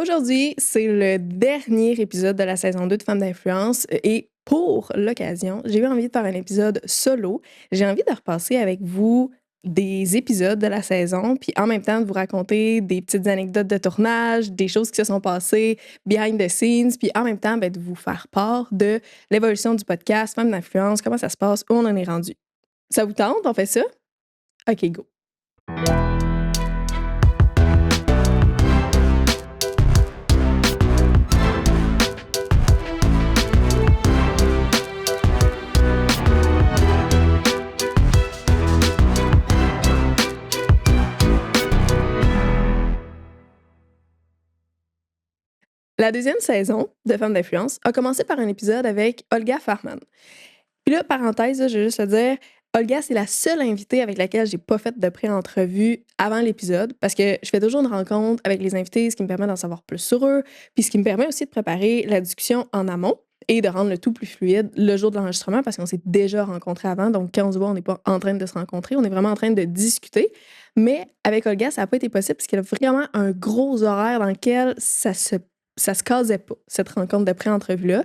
Aujourd'hui, c'est le dernier épisode de la saison 2 de Femmes d'influence et pour l'occasion, j'ai eu envie de faire un épisode solo. J'ai envie de repasser avec vous des épisodes de la saison, puis en même temps de vous raconter des petites anecdotes de tournage, des choses qui se sont passées behind the scenes, puis en même temps de vous faire part de l'évolution du podcast Femmes d'influence, comment ça se passe, où on en est rendu. Ça vous tente? On fait ça? OK, go. La deuxième saison de Femmes d'influence a commencé par un épisode avec Olga Farman. Puis là, parenthèse, là, je vais juste te dire, Olga, c'est la seule invitée avec laquelle j'ai pas fait de pré-entrevue avant l'épisode parce que je fais toujours une rencontre avec les invités, ce qui me permet d'en savoir plus sur eux, puis ce qui me permet aussi de préparer la discussion en amont et de rendre le tout plus fluide le jour de l'enregistrement parce qu'on s'est déjà rencontrés avant. Donc, quand on se voit, on n'est pas en train de se rencontrer, on est vraiment en train de discuter. Mais avec Olga, ça n'a pas été possible parce qu'elle a vraiment un gros horaire dans lequel ça se casait pas, cette rencontre de pré-entrevue-là.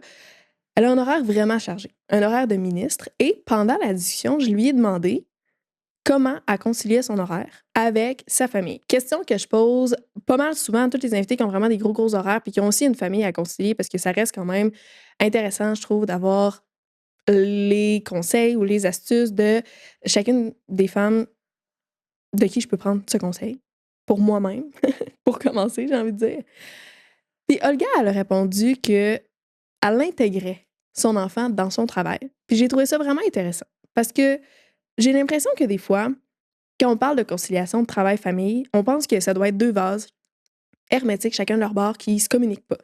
Elle a un horaire vraiment chargé, un horaire de ministre. Et pendant la discussion, je lui ai demandé comment elle conciliait son horaire avec sa famille. Question que je pose pas mal souvent à tous les invités qui ont vraiment des gros horaires puis qui ont aussi une famille à concilier parce que ça reste quand même intéressant, je trouve, d'avoir les conseils ou les astuces de chacune des femmes de qui je peux prendre ce conseil pour moi-même, pour commencer, j'ai envie de dire. Puis Olga, elle a répondu que elle intégrait son enfant dans son travail. Puis j'ai trouvé ça vraiment intéressant parce que j'ai l'impression que des fois, quand on parle de conciliation de travail-famille, on pense que ça doit être deux vases hermétiques, chacun de leur bord, qui se communiquent pas.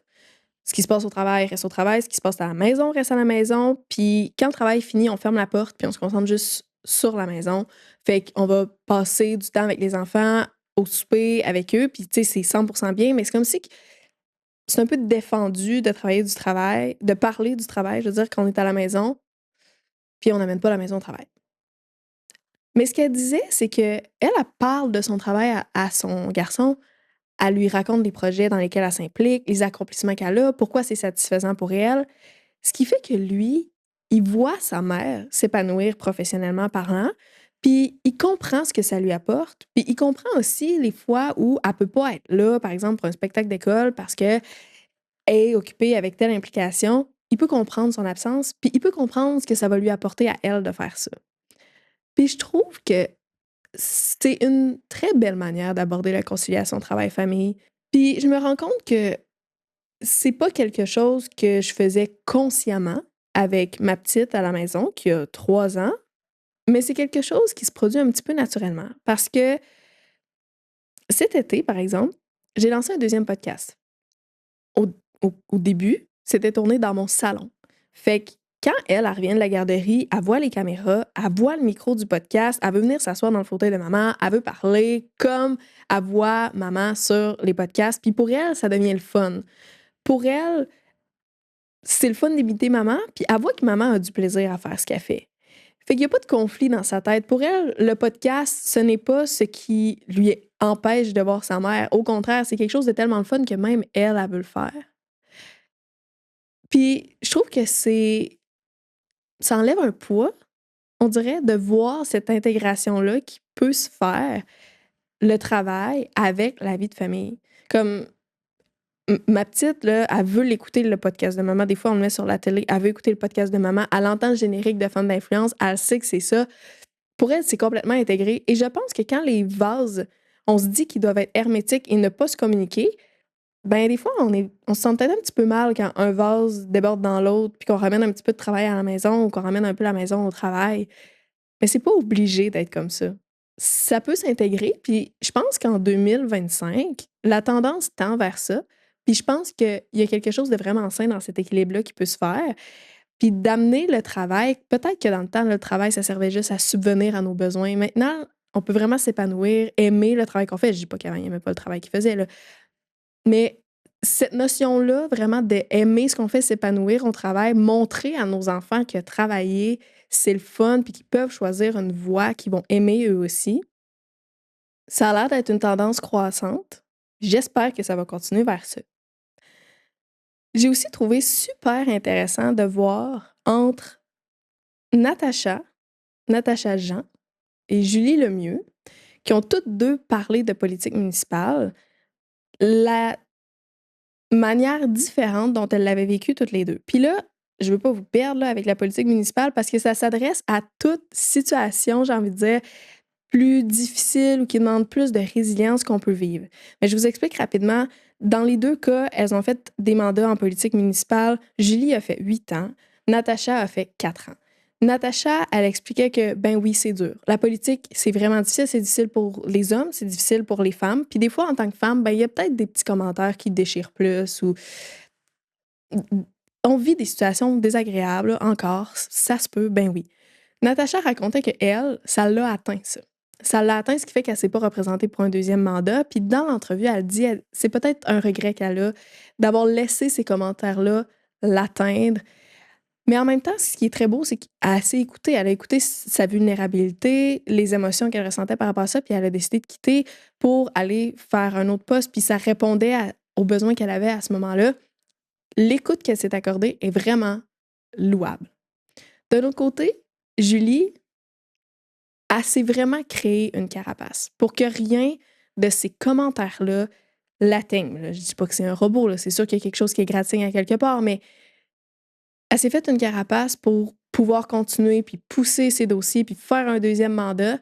Ce qui se passe au travail reste au travail, ce qui se passe à la maison reste à la maison. Puis quand le travail est fini, on ferme la porte puis on se concentre juste sur la maison. Fait qu'on va passer du temps avec les enfants, au souper avec eux, puis tu sais, c'est 100% bien, mais c'est comme si c'est un peu défendu de travailler du travail, de parler du travail, je veux dire, quand on est à la maison, puis on n'amène pas la maison au travail. Mais ce qu'elle disait, c'est elle parle de son travail à son garçon, elle lui raconte les projets dans lesquels elle s'implique, les accomplissements qu'elle a, pourquoi c'est satisfaisant pour elle. Ce qui fait que lui, il voit sa mère s'épanouir professionnellement parlant, puis il comprend ce que ça lui apporte, puis il comprend aussi les fois où elle peut pas être là, par exemple, pour un spectacle d'école parce que est occupée avec telle implication, il peut comprendre son absence, puis il peut comprendre ce que ça va lui apporter à elle de faire ça. Puis je trouve que c'est une très belle manière d'aborder la conciliation travail-famille. Puis je me rends compte que c'est pas quelque chose que je faisais consciemment avec ma petite à la maison qui a 3 ans, mais c'est quelque chose qui se produit un petit peu naturellement. Parce que cet été, par exemple, j'ai lancé un deuxième podcast. Au au début, c'était tourné dans mon salon. Fait que quand elle revient de la garderie, elle voit les caméras, elle voit le micro du podcast, elle veut venir s'asseoir dans le fauteuil de maman, elle veut parler comme elle voit maman sur les podcasts. Puis pour elle, ça devient le fun. Pour elle, c'est le fun d'imiter maman, puis elle voit que maman a du plaisir à faire ce qu'elle fait. Fait qu'il y a pas de conflit dans sa tête. Pour elle, le podcast, ce n'est pas ce qui lui empêche de voir sa mère. Au contraire, c'est quelque chose de tellement le fun que même elle, elle veut le faire. Puis je trouve que ça enlève un poids, on dirait, de voir cette intégration-là qui peut se faire, le travail avec la vie de famille. Comme ma petite, là, elle veut l'écouter, le podcast de maman. Des fois, on le met sur la télé, elle veut écouter le podcast de maman. Elle entend le générique de Femmes d'influence, elle sait que c'est ça. Pour elle, c'est complètement intégré. Et je pense que quand les vases, on se dit qu'ils doivent être hermétiques et ne pas se communiquer, ben des fois, on se sent peut-être un petit peu mal quand un vase déborde dans l'autre, puis qu'on ramène un petit peu de travail à la maison ou qu'on ramène un peu la maison au travail. Mais c'est pas obligé d'être comme ça. Ça peut s'intégrer, puis je pense qu'en 2025, la tendance tend vers ça. Puis je pense qu'il y a quelque chose de vraiment sain dans cet équilibre-là qui peut se faire. Puis d'amener le travail, peut-être que dans le temps, le travail, ça servait juste à subvenir à nos besoins. Maintenant, on peut vraiment s'épanouir, aimer le travail qu'on fait. Je dis pas qu'avant, il aimait pas le travail qu'il faisait, là. Mais cette notion-là, vraiment d'aimer ce qu'on fait, s'épanouir au travail, montrer à nos enfants que travailler, c'est le fun, puis qu'ils peuvent choisir une voie qu'ils vont aimer eux aussi, ça a l'air d'être une tendance croissante. J'espère que ça va continuer vers ça. J'ai aussi trouvé super intéressant de voir entre Natacha, Natacha Jean et Julie Lemieux, qui ont toutes deux parlé de politique municipale, la manière différente dont elles l'avaient vécu toutes les deux. Puis là, je veux pas vous perdre là, avec la politique municipale parce que ça s'adresse à toute situation, j'ai envie de dire, plus difficile ou qui demande plus de résilience qu'on peut vivre. Mais je vous explique rapidement. Dans les deux cas, elles ont fait des mandats en politique municipale. Julie a fait 8 ans. Natacha a fait 4 ans. Natacha, elle expliquait que, ben oui, c'est dur. La politique, c'est vraiment difficile. C'est difficile pour les hommes, c'est difficile pour les femmes. Puis des fois, en tant que femme, ben il y a peut-être des petits commentaires qui déchirent plus ou on vit des situations désagréables encore. Ça se peut, ben oui. Natacha racontait que elle, ça l'a atteint, ça. Ça l'a atteint, ce qui fait qu'elle ne s'est pas représentée pour un deuxième mandat. Puis dans l'entrevue, elle dit, c'est peut-être un regret qu'elle a d'avoir laissé ces commentaires-là l'atteindre. Mais en même temps, ce qui est très beau, c'est qu'elle s'est écoutée. Elle a écouté sa vulnérabilité, les émotions qu'elle ressentait par rapport à ça, puis elle a décidé de quitter pour aller faire un autre poste. Puis ça répondait aux besoins qu'elle avait à ce moment-là. L'écoute qu'elle s'est accordée est vraiment louable. De l'autre côté, Julie, elle s'est vraiment créé une carapace pour que rien de ces commentaires-là l'atteigne. Là, je dis pas que c'est un robot, là, c'est sûr qu'il y a quelque chose qui est gratigne à quelque part, mais elle s'est faite une carapace pour pouvoir continuer, puis pousser ses dossiers, puis faire un deuxième mandat.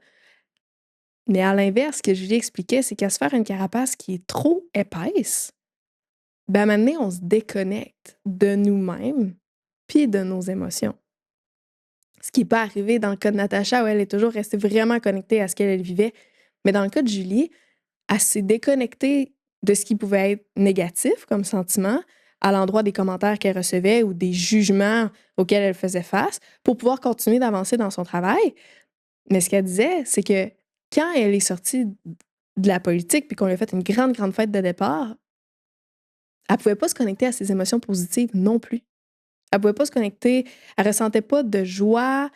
Mais à l'inverse, ce que Julie expliquait, c'est qu'à se faire une carapace qui est trop épaisse, ben maintenant, on se déconnecte de nous-mêmes puis de nos émotions. Ce qui n'est pas arrivé dans le cas de Natacha, où elle est toujours restée vraiment connectée à ce qu'elle vivait. Mais dans le cas de Julie, elle s'est déconnectée de ce qui pouvait être négatif comme sentiment à l'endroit des commentaires qu'elle recevait ou des jugements auxquels elle faisait face pour pouvoir continuer d'avancer dans son travail. Mais ce qu'elle disait, c'est que quand elle est sortie de la politique puis qu'on lui a fait une grande, grande fête de départ, elle pouvait pas se connecter à ses émotions positives non plus. Elle pouvait pas se connecter, elle ressentait pas de joie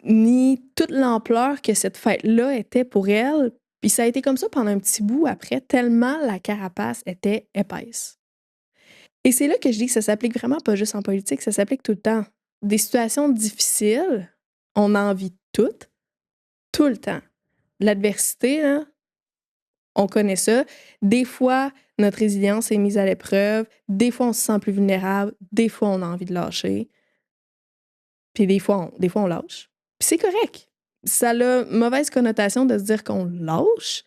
ni toute l'ampleur que cette fête-là était pour elle. Puis ça a été comme ça pendant un petit bout après, tellement la carapace était épaisse. Et c'est là que je dis que ça s'applique vraiment pas juste en politique, ça s'applique tout le temps. Des situations difficiles, on en vit toutes, tout le temps. L'adversité, là, on connaît ça. Des fois, notre résilience est mise à l'épreuve. Des fois, on se sent plus vulnérable. Des fois, on a envie de lâcher. Puis des fois, on lâche. Puis c'est correct. Ça a mauvaise connotation de se dire qu'on lâche,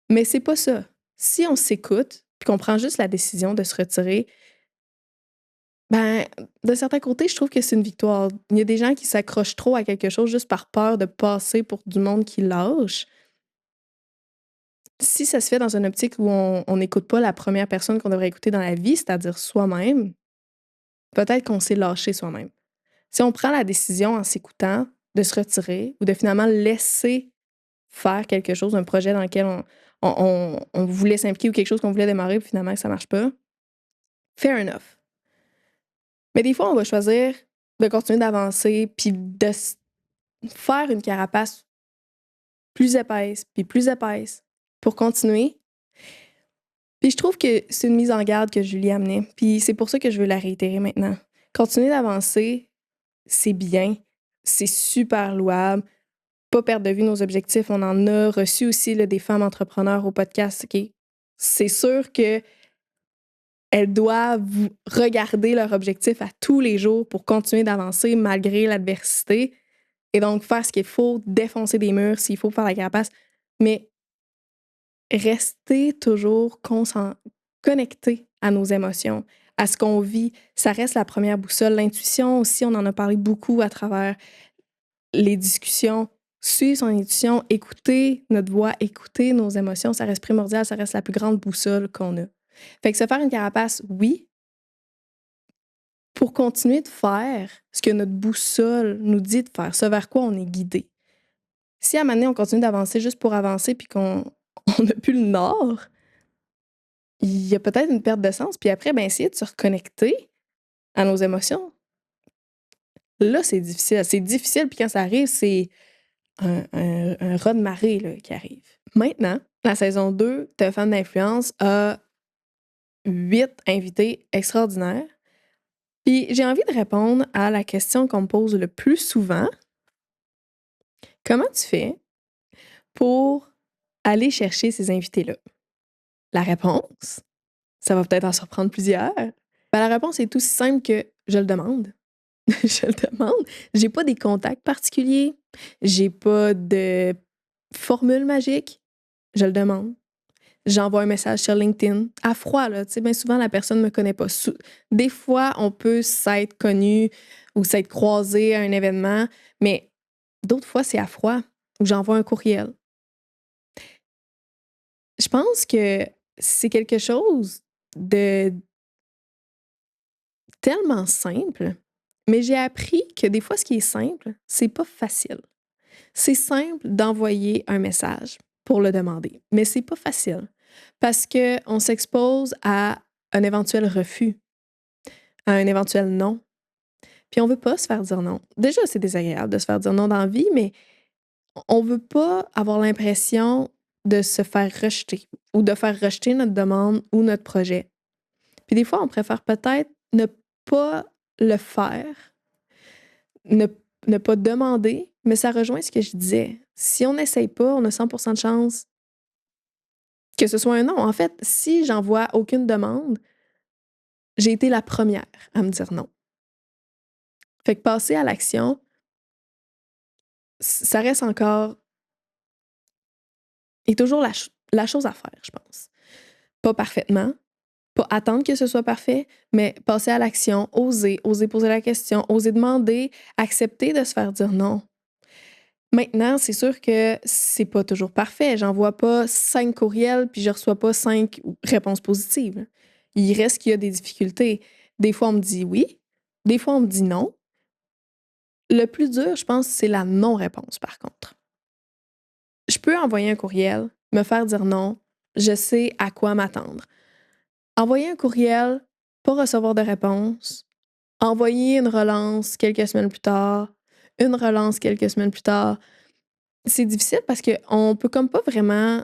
mais c'est pas ça. Si on s'écoute, puis qu'on prend juste la décision de se retirer, ben, de certains côtés, je trouve que c'est une victoire. Il y a des gens qui s'accrochent trop à quelque chose juste par peur de passer pour du monde qui lâche. Si ça se fait dans une optique où on n'écoute pas la première personne qu'on devrait écouter dans la vie, c'est-à-dire soi-même, peut-être qu'on s'est lâché soi-même. Si on prend la décision en s'écoutant de se retirer ou de finalement laisser faire quelque chose, un projet dans lequel on voulait s'impliquer ou quelque chose qu'on voulait démarrer, puis finalement que ça marche pas, fair enough. Mais des fois, on va choisir de continuer d'avancer puis de faire une carapace plus épaisse pour continuer. Puis je trouve que c'est une mise en garde que Julie amenait. Puis c'est pour ça que je veux la réitérer maintenant. Continuer d'avancer, c'est bien, c'est super louable. Pas perdre de vue nos objectifs. On en a reçu aussi là, des femmes entrepreneurs au podcast. OK? C'est sûr qu'elles doivent regarder leur objectif à tous les jours pour continuer d'avancer malgré l'adversité et donc faire ce qu'il faut, défoncer des murs s'il faut faire la carapace. Mais rester toujours connecté à nos émotions, à ce qu'on vit. Ça reste la première boussole. L'intuition aussi, on en a parlé beaucoup à travers les discussions. Suivre son intuition, écouter notre voix, écouter nos émotions, ça reste primordial, ça reste la plus grande boussole qu'on a. Fait que se faire une carapace, oui, pour continuer de faire ce que notre boussole nous dit de faire, ce vers quoi on est guidé. Si à un moment donné, on continue d'avancer juste pour avancer puis qu'on n'a plus le nord, il y a peut-être une perte de sens. Puis après, ben, essayer de se reconnecter à nos émotions. Là, c'est difficile. C'est difficile, puis quand ça arrive, c'est un raz de marée là, qui arrive. Maintenant, la saison 2 de Femmes d'influence a 8 invités extraordinaires. Puis j'ai envie de répondre à la question qu'on me pose le plus souvent. Comment tu fais pour aller chercher ces invités-là? La réponse, ça va peut-être en surprendre plusieurs. La réponse est aussi simple que je le demande. Je le demande. J'ai pas des contacts particuliers. J'ai pas de formule magique. Je le demande. J'envoie un message sur LinkedIn. À froid, là. Tu sais, bien souvent, la personne ne me connaît pas. Des fois, on peut s'être connu ou s'être croisé à un événement, mais d'autres fois, c'est à froid ou j'envoie un courriel. Je pense que c'est quelque chose de tellement simple, mais j'ai appris que des fois, ce qui est simple, c'est pas facile. C'est simple d'envoyer un message pour le demander, mais c'est pas facile parce qu'on s'expose à un éventuel refus, à un éventuel non. Puis on veut pas se faire dire non. Déjà, c'est désagréable de se faire dire non dans la vie, mais on veut pas avoir l'impression de se faire rejeter ou de faire rejeter notre demande ou notre projet. Puis des fois, on préfère peut-être ne pas le faire, ne, ne pas demander, mais ça rejoint ce que je disais. Si on n'essaye pas, on a 100% de chance que ce soit un non. En fait, si j'envoie aucune demande, j'ai été la première à me dire non. Fait que passer à l'action, ça reste encore et toujours la chose à faire, je pense. Pas parfaitement, pas attendre que ce soit parfait, mais passer à l'action, oser poser la question, oser demander, accepter de se faire dire non. Maintenant, c'est sûr que c'est pas toujours parfait. J'envoie pas 5 courriels puis je reçois pas 5 réponses positives. Il reste qu'il y a des difficultés. Des fois, on me dit oui, des fois, on me dit non. Le plus dur, je pense, c'est la non-réponse, par contre. Je peux envoyer un courriel, me faire dire non, je sais à quoi m'attendre. Envoyer un courriel, pas recevoir de réponse, envoyer une relance quelques semaines plus tard, une relance quelques semaines plus tard. C'est difficile parce qu'on peut comme pas vraiment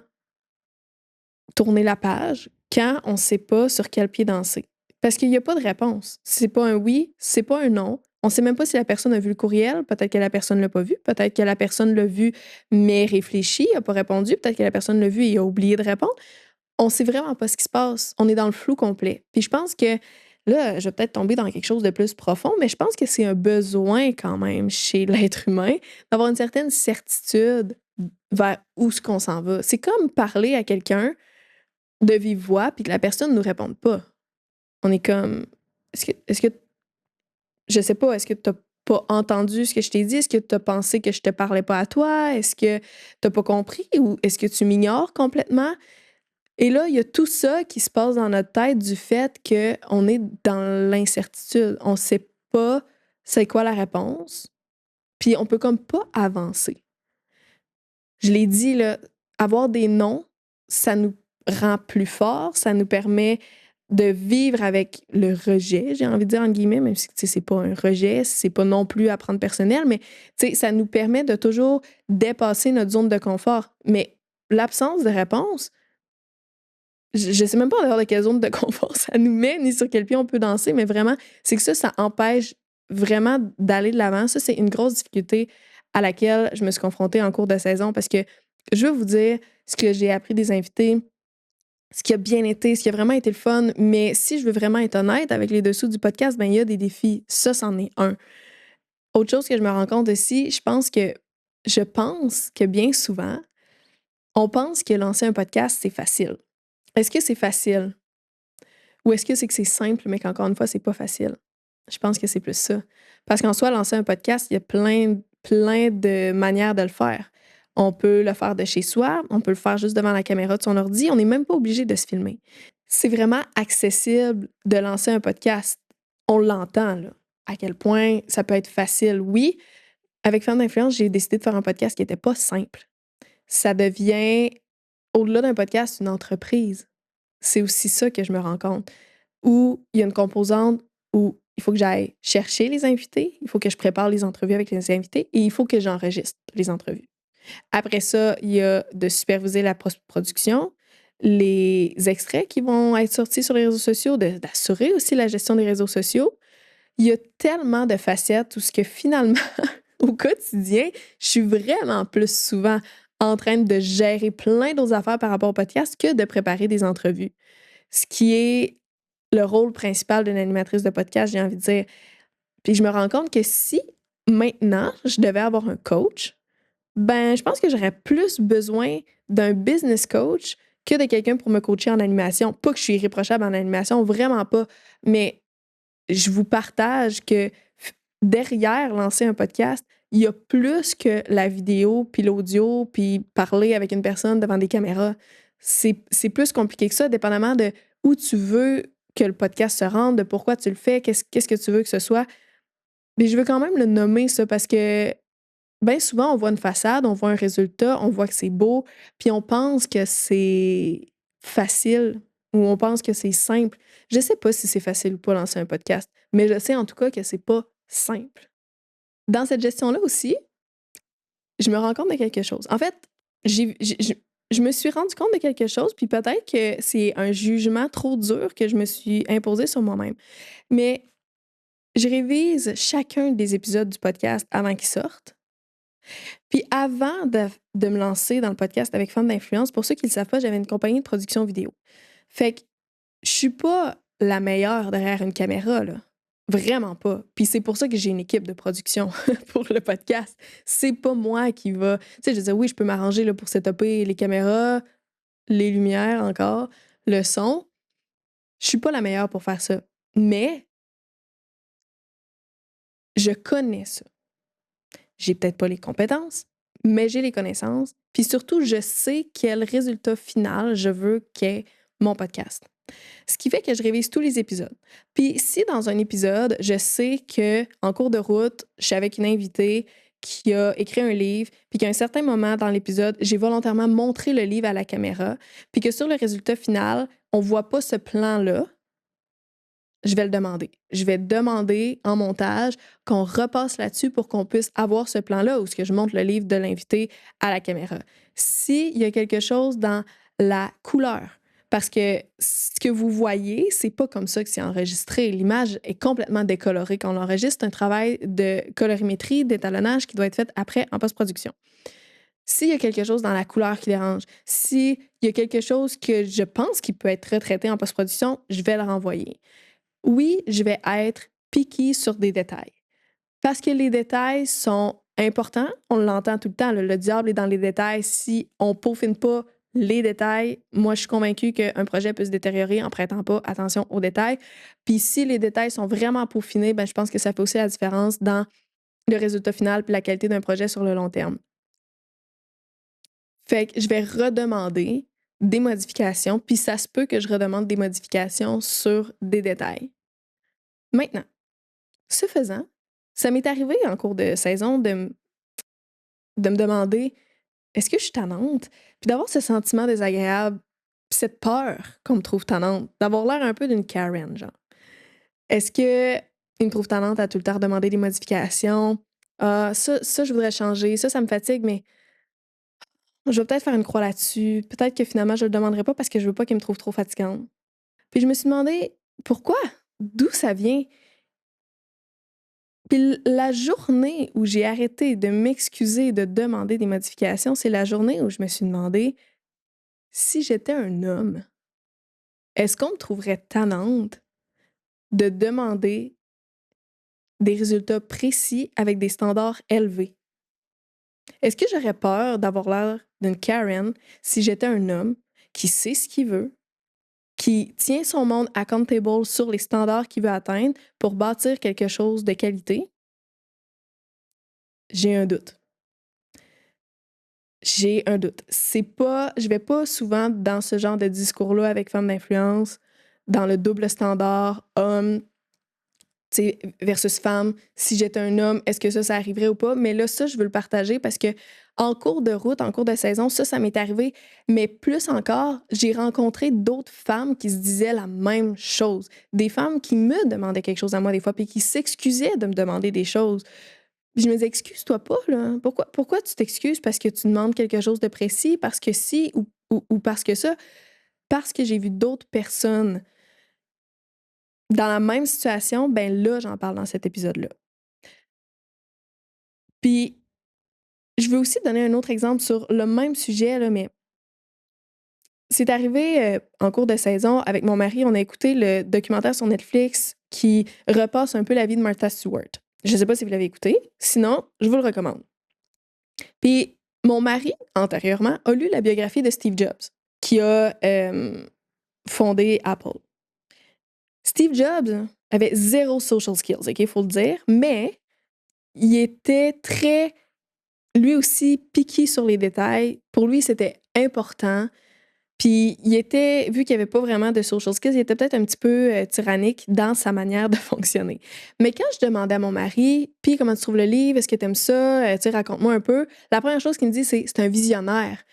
tourner la page quand on sait pas sur quel pied danser. Parce qu'il y a pas de réponse. C'est pas un oui, c'est pas un non. On sait même pas si la personne a vu le courriel. Peut-être que la personne l'a pas vu. Peut-être que la personne l'a vu, mais réfléchi, a pas répondu. Peut-être que la personne l'a vu et a oublié de répondre. On sait vraiment pas ce qui se passe. On est dans le flou complet. Puis je pense que là, je vais peut-être tomber dans quelque chose de plus profond, mais je pense que c'est un besoin quand même chez l'être humain d'avoir une certaine certitude vers où ce qu'on s'en va. C'est comme parler à quelqu'un de vive voix puis que la personne ne nous réponde pas. On est comme est-ce que je sais pas, est-ce que tu pas entendu ce que je t'ai dit? Est-ce que tu as pensé que je te parlais pas à toi? Est-ce que tu pas compris ou est-ce que tu m'ignores complètement? Et là, il y a tout ça qui se passe dans notre tête du fait qu'on est dans l'incertitude. On sait pas c'est quoi la réponse, puis on peut comme pas avancer. Je l'ai dit, là, avoir des noms, ça nous rend plus forts, ça nous permet de vivre avec le rejet, j'ai envie de dire entre guillemets, même si c'est pas un rejet, c'est pas non plus à prendre personnel, mais ça nous permet de toujours dépasser notre zone de confort. Mais l'absence de réponse, je sais même pas dehors de quelle zone de confort ça nous met, ni sur quel pied on peut danser, mais vraiment, c'est que ça empêche vraiment d'aller de l'avant. Ça, c'est une grosse difficulté à laquelle je me suis confrontée en cours de saison parce que je veux vous dire ce que j'ai appris des invités, ce qui a bien été, ce qui a vraiment été le fun, mais si je veux vraiment être honnête avec les dessous du podcast, ben il y a des défis. Ça, c'en est un. Autre chose que je me rends compte aussi, je pense que bien souvent, on pense que lancer un podcast, c'est facile. Est-ce que c'est facile? Ou est-ce que c'est simple, mais qu'encore une fois, c'est pas facile? Je pense que c'est plus ça. Parce qu'en soi, lancer un podcast, il y a plein de manières de le faire. On peut le faire de chez soi, on peut le faire juste devant la caméra de son ordi, on n'est même pas obligé de se filmer. C'est vraiment accessible de lancer un podcast. On l'entend, là, à quel point ça peut être facile. Oui, avec Femmes d'influence, j'ai décidé de faire un podcast qui n'était pas simple. Ça devient, au-delà d'un podcast, une entreprise. C'est aussi ça que je me rends compte. Où il y a une composante où il faut que j'aille chercher les invités, il faut que je prépare les entrevues avec les invités et il faut que j'enregistre les entrevues. Après ça, il y a de superviser la post-production, les extraits qui vont être sortis sur les réseaux sociaux, d'assurer aussi la gestion des réseaux sociaux. Il y a tellement de facettes où ce que finalement, au quotidien, je suis vraiment plus souvent en train de gérer plein d'autres affaires par rapport au podcast que de préparer des entrevues. Ce qui est le rôle principal d'une animatrice de podcast, j'ai envie de dire. Puis je me rends compte que si maintenant je devais avoir un coach, ben je pense que j'aurais plus besoin d'un business coach que de quelqu'un pour me coacher en animation. Pas que je suis irréprochable en animation, vraiment pas. Mais je vous partage que derrière lancer un podcast, il y a plus que la vidéo, puis l'audio, puis parler avec une personne devant des caméras. C'est plus compliqué que ça, dépendamment de où tu veux que le podcast se rende, de pourquoi tu le fais, qu'est-ce que tu veux que ce soit. Mais je veux quand même le nommer, ça, parce que bien souvent, on voit une façade, on voit un résultat, on voit que c'est beau, puis on pense que c'est facile ou on pense que c'est simple. Je sais pas si c'est facile ou pas lancer un podcast, mais je sais en tout cas que c'est pas simple. Dans cette gestion-là aussi, je me rends compte de quelque chose. En fait, je me suis rendu compte de quelque chose, puis peut-être que c'est un jugement trop dur que je me suis imposé sur moi-même. Mais je révise chacun des épisodes du podcast avant qu'ils sortent. Puis avant de me lancer dans le podcast avec Femmes d'influence, pour ceux qui ne le savent pas, j'avais une compagnie de production vidéo. Fait que je suis pas la meilleure derrière une caméra, là. Vraiment pas. Puis c'est pour ça que j'ai une équipe de production pour le podcast. C'est pas moi qui va. Tu sais, je veux dire, oui, je peux m'arranger là, pour setuper les caméras, les lumières encore, le son. Je suis pas la meilleure pour faire ça. Mais je connais ça. J'ai peut-être pas les compétences, mais j'ai les connaissances. Puis surtout, je sais quel résultat final je veux qu'ait mon podcast. Ce qui fait que je révise tous les épisodes. Puis si dans un épisode, je sais que en cours de route, je suis avec une invitée qui a écrit un livre, puis qu'à un certain moment dans l'épisode, j'ai volontairement montré le livre à la caméra, puis que sur le résultat final, on voit pas ce plan-là, je vais le demander. Je vais demander en montage qu'on repasse là-dessus pour qu'on puisse avoir ce plan-là où ce que je montre le livre de l'invité à la caméra. S'il y a quelque chose dans la couleur, parce que ce que vous voyez, c'est pas comme ça que c'est enregistré. L'image est complètement décolorée quand on l'enregistre. C'est un travail de colorimétrie, d'étalonnage qui doit être fait après en post-production. S'il y a quelque chose dans la couleur qui dérange, s'il y a quelque chose que je pense qui peut être retraité en post-production, je vais le renvoyer. Oui, je vais être picky sur des détails. Parce que les détails sont importants. On l'entend tout le temps. Le diable est dans les détails. Si on ne peaufine pas les détails, moi, je suis convaincue qu'un projet peut se détériorer en prêtant pas attention aux détails. Puis si les détails sont vraiment peaufinés, ben, je pense que ça fait aussi la différence dans le résultat final et la qualité d'un projet sur le long terme. Fait que je vais redemander des modifications, puis ça se peut que je redemande des modifications sur des détails. Maintenant, ce faisant, ça m'est arrivé en cours de saison de me demander est-ce que je suis tannante? Puis d'avoir ce sentiment désagréable, puis cette peur qu'on me trouve tannante, d'avoir l'air un peu d'une Karen, genre. Est-ce que ils me trouvent tannante à tout le temps demander des modifications? Ah, ça, je voudrais changer. Ça me fatigue, mais je vais peut-être faire une croix là-dessus. Peut-être que finalement, je le demanderai pas parce que je veux pas qu'ils me trouvent trop fatigante. Puis je me suis demandé pourquoi? D'où ça vient? Puis la journée où j'ai arrêté de m'excuser, de demander des modifications, c'est la journée où je me suis demandé si j'étais un homme, est-ce qu'on me trouverait tannante de demander des résultats précis avec des standards élevés? Est-ce que j'aurais peur d'avoir l'air d'une Karen si j'étais un homme qui sait ce qu'il veut, qui tient son monde accountable sur les standards qu'il veut atteindre pour bâtir quelque chose de qualité? J'ai un doute. J'ai un doute. Je vais pas souvent dans ce genre de discours-là avec femmes d'influence, dans le double standard homme, tu sais, versus femme. Si j'étais un homme, est-ce que ça arriverait ou pas? Mais là, ça, je veux le partager parce que en cours de route, en cours de saison, ça m'est arrivé. Mais plus encore, j'ai rencontré d'autres femmes qui se disaient la même chose. Des femmes qui me demandaient quelque chose à moi des fois, puis qui s'excusaient de me demander des choses. Puis je me dis: «Excuse-toi pas, là. Pourquoi tu t'excuses? Parce que tu demandes quelque chose de précis? Parce que si ou parce que ça?» Parce que j'ai vu d'autres personnes dans la même situation, ben là, j'en parle dans cet épisode-là. Puis, je veux aussi donner un autre exemple sur le même sujet, là, mais c'est arrivé en cours de saison avec mon mari. On a écouté le documentaire sur Netflix qui repasse un peu la vie de Martha Stewart. Je ne sais pas si vous l'avez écouté. Sinon, je vous le recommande. Puis, mon mari, antérieurement, a lu la biographie de Steve Jobs, qui a fondé Apple. Steve Jobs avait zéro social skills, OK, il faut le dire, mais il était très, lui aussi, piqué sur les détails. Pour lui, c'était important. Puis il était, vu qu'il n'y avait pas vraiment de social skills, il était peut-être un petit peu tyrannique dans sa manière de fonctionner. Mais quand je demandais à mon mari, puis comment tu trouves le livre, est-ce que tu aimes ça, tu sais, raconte-moi un peu, la première chose qu'il me dit, c'est un visionnaire.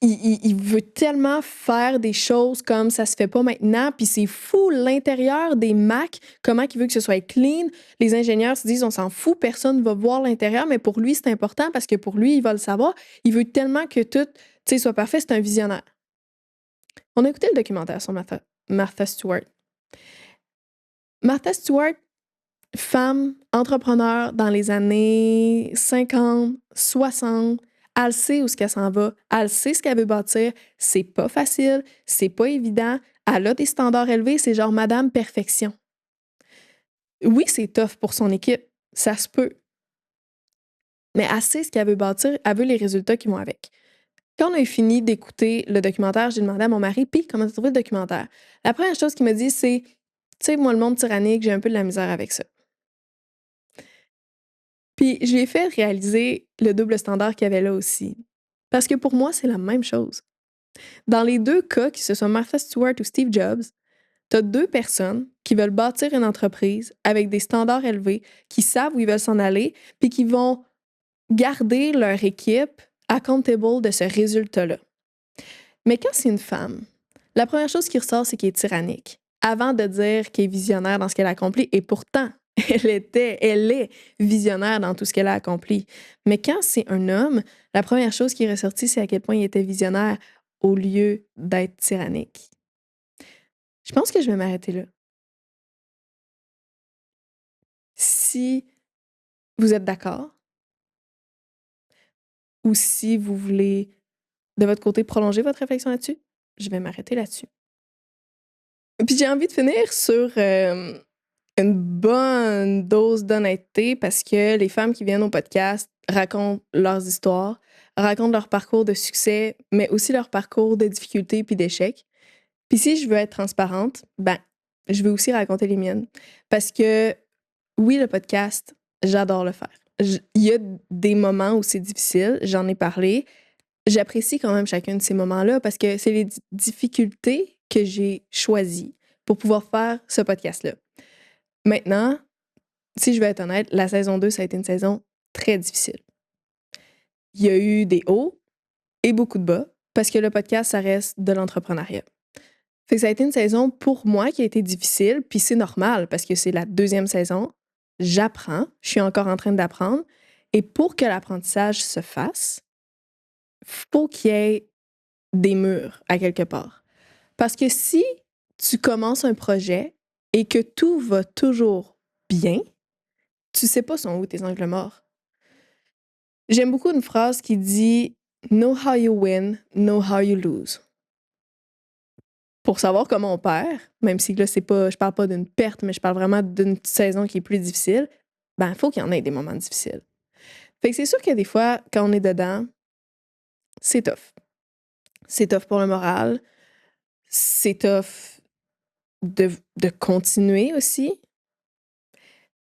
Il veut tellement faire des choses comme ça se fait pas maintenant, puis c'est fou l'intérieur des Mac, comment il veut que ce soit clean. Les ingénieurs se disent on s'en fout, personne ne va voir l'intérieur, mais pour lui c'est important parce que pour lui il va le savoir. Il veut tellement que tout, tu sais, soit parfait, c'est un visionnaire. On a écouté le documentaire sur Martha Stewart. Martha Stewart, femme entrepreneur dans les années 50, 60, elle sait où ce qu'elle s'en va, elle sait ce qu'elle veut bâtir, c'est pas facile, c'est pas évident, elle a des standards élevés, c'est genre Madame Perfection. Oui, c'est tough pour son équipe, ça se peut, mais elle sait ce qu'elle veut bâtir, elle veut les résultats qui vont avec. Quand on a eu fini d'écouter le documentaire, j'ai demandé à mon mari, puis comment tu as trouvé le documentaire? La première chose qu'il m'a dit, c'est, tu sais, moi, le monde tyrannique, j'ai un peu de la misère avec ça. Puis je lui ai fait réaliser le double standard qu'il y avait là aussi. Parce que pour moi, c'est la même chose. Dans les deux cas, que ce soit Martha Stewart ou Steve Jobs, tu as deux personnes qui veulent bâtir une entreprise avec des standards élevés, qui savent où ils veulent s'en aller, puis qui vont garder leur équipe accountable de ce résultat-là. Mais quand c'est une femme, la première chose qui ressort, c'est qu'elle est tyrannique. Avant de dire qu'elle est visionnaire dans ce qu'elle accomplit, et pourtant, elle est visionnaire dans tout ce qu'elle a accompli. Mais quand c'est un homme, la première chose qui est ressortie, c'est à quel point il était visionnaire au lieu d'être tyrannique. Je pense que je vais m'arrêter là. Si vous êtes d'accord ou si vous voulez, de votre côté, prolonger votre réflexion là-dessus, je vais m'arrêter là-dessus. Puis j'ai envie de finir sur une bonne dose d'honnêteté parce que les femmes qui viennent au podcast racontent leurs histoires, racontent leur parcours de succès, mais aussi leur parcours de difficultés puis d'échecs. Puis si je veux être transparente, ben, je vais aussi raconter les miennes. Parce que oui, le podcast, j'adore le faire. Il y a des moments où c'est difficile, j'en ai parlé. J'apprécie quand même chacun de ces moments-là parce que c'est les difficultés que j'ai choisies pour pouvoir faire ce podcast-là. Maintenant, si je veux être honnête, la saison 2, ça a été une saison très difficile. Il y a eu des hauts et beaucoup de bas parce que le podcast, ça reste de l'entrepreneuriat. Fait que ça a été une saison pour moi qui a été difficile, puis c'est normal parce que c'est la deuxième saison. J'apprends, je suis encore en train d'apprendre. Et pour que l'apprentissage se fasse, faut qu'il y ait des murs à quelque part. Parce que si tu commences un projet et que tout va toujours bien, tu sais pas sont où tes angles morts. J'aime beaucoup une phrase qui dit Know how you win, know how you lose. Pour savoir comment on perd, même si là, c'est pas, je parle pas d'une perte, mais je parle vraiment d'une saison qui est plus difficile, ben, il faut qu'il y en ait des moments difficiles. Fait que c'est sûr que des fois, quand on est dedans, c'est tough. C'est tough pour le moral. C'est tough de continuer aussi.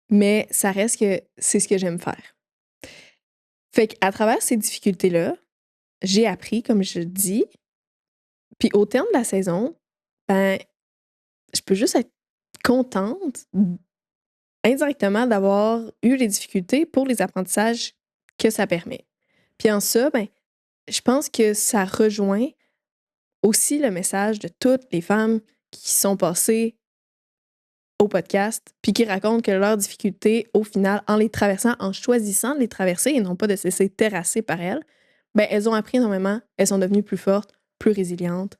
Mais ça reste que c'est ce que j'aime faire. Fait qu'à travers ces difficultés-là, j'ai appris, comme je dis, puis au terme de la saison, ben, je peux juste être contente indirectement d'avoir eu les difficultés pour les apprentissages que ça permet. Puis en ça, ben, je pense que ça rejoint aussi le message de toutes les femmes qui sont passées au podcast, puis qui racontent que leurs difficultés, au final, en les traversant, en choisissant de les traverser et non pas de se laisser terrasser par elles, ben, elles ont appris énormément, elles sont devenues plus fortes, plus résilientes.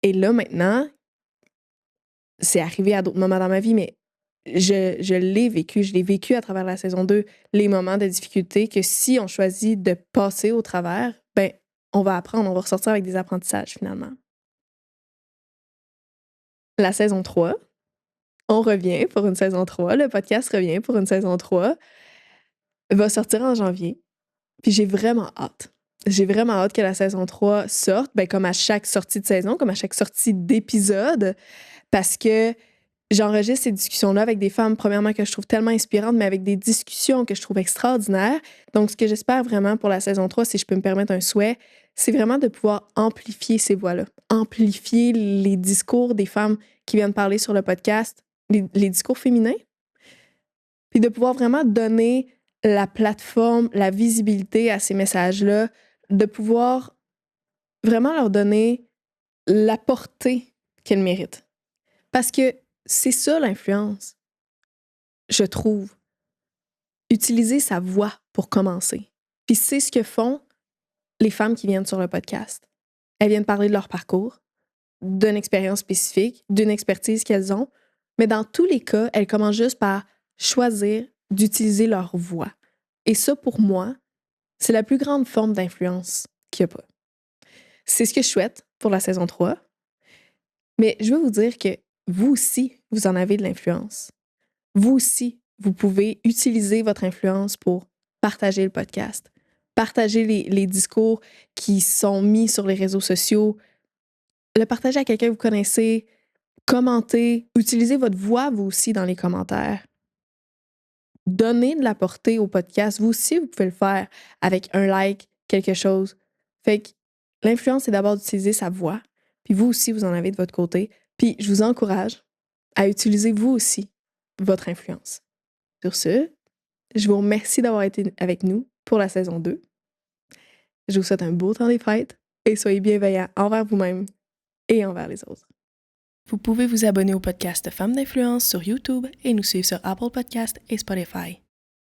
Et là, maintenant, c'est arrivé à d'autres moments dans ma vie, mais je l'ai vécu. Je l'ai vécu à travers la saison 2, les moments de difficulté que si on choisit de passer au travers, ben, on va apprendre, on va ressortir avec des apprentissages finalement. La saison 3, on revient pour une saison 3. Le podcast revient pour une saison 3. Va sortir en janvier. Puis j'ai vraiment hâte. J'ai vraiment hâte que la saison 3 sorte, ben, comme à chaque sortie de saison, comme à chaque sortie d'épisode, parce que j'enregistre ces discussions-là avec des femmes, premièrement, que je trouve tellement inspirantes, mais avec des discussions que je trouve extraordinaires. Donc, ce que j'espère vraiment pour la saison 3, si je peux me permettre un souhait, c'est vraiment de pouvoir amplifier ces voix-là, amplifier les discours des femmes qui viennent parler sur le podcast, les discours féminins, puis de pouvoir vraiment donner la plateforme, la visibilité à ces messages-là, de pouvoir vraiment leur donner la portée qu'elles méritent. Parce que c'est ça l'influence, je trouve. Utiliser sa voix pour commencer. Puis c'est ce que font les femmes qui viennent sur le podcast. Elles viennent parler de leur parcours, d'une expérience spécifique, d'une expertise qu'elles ont, mais dans tous les cas, elles commencent juste par choisir d'utiliser leur voix. Et ça, pour moi, c'est la plus grande forme d'influence qu'il n'y a pas. C'est ce que je souhaite pour la saison 3. Mais je veux vous dire que vous aussi, vous en avez de l'influence. Vous aussi, vous pouvez utiliser votre influence pour partager le podcast, partager les discours qui sont mis sur les réseaux sociaux, le partager à quelqu'un que vous connaissez, commenter, utiliser votre voix, vous aussi, dans les commentaires. Donnez de la portée au podcast. Vous aussi, vous pouvez le faire avec un like, quelque chose. Fait que l'influence, c'est d'abord d'utiliser sa voix. Puis vous aussi, vous en avez de votre côté. Puis je vous encourage à utiliser vous aussi votre influence. Sur ce, je vous remercie d'avoir été avec nous pour la saison 2. Je vous souhaite un beau temps des fêtes et soyez bienveillants envers vous-même et envers les autres. Vous pouvez vous abonner au podcast Femmes d'influence sur YouTube et nous suivre sur Apple Podcasts et Spotify.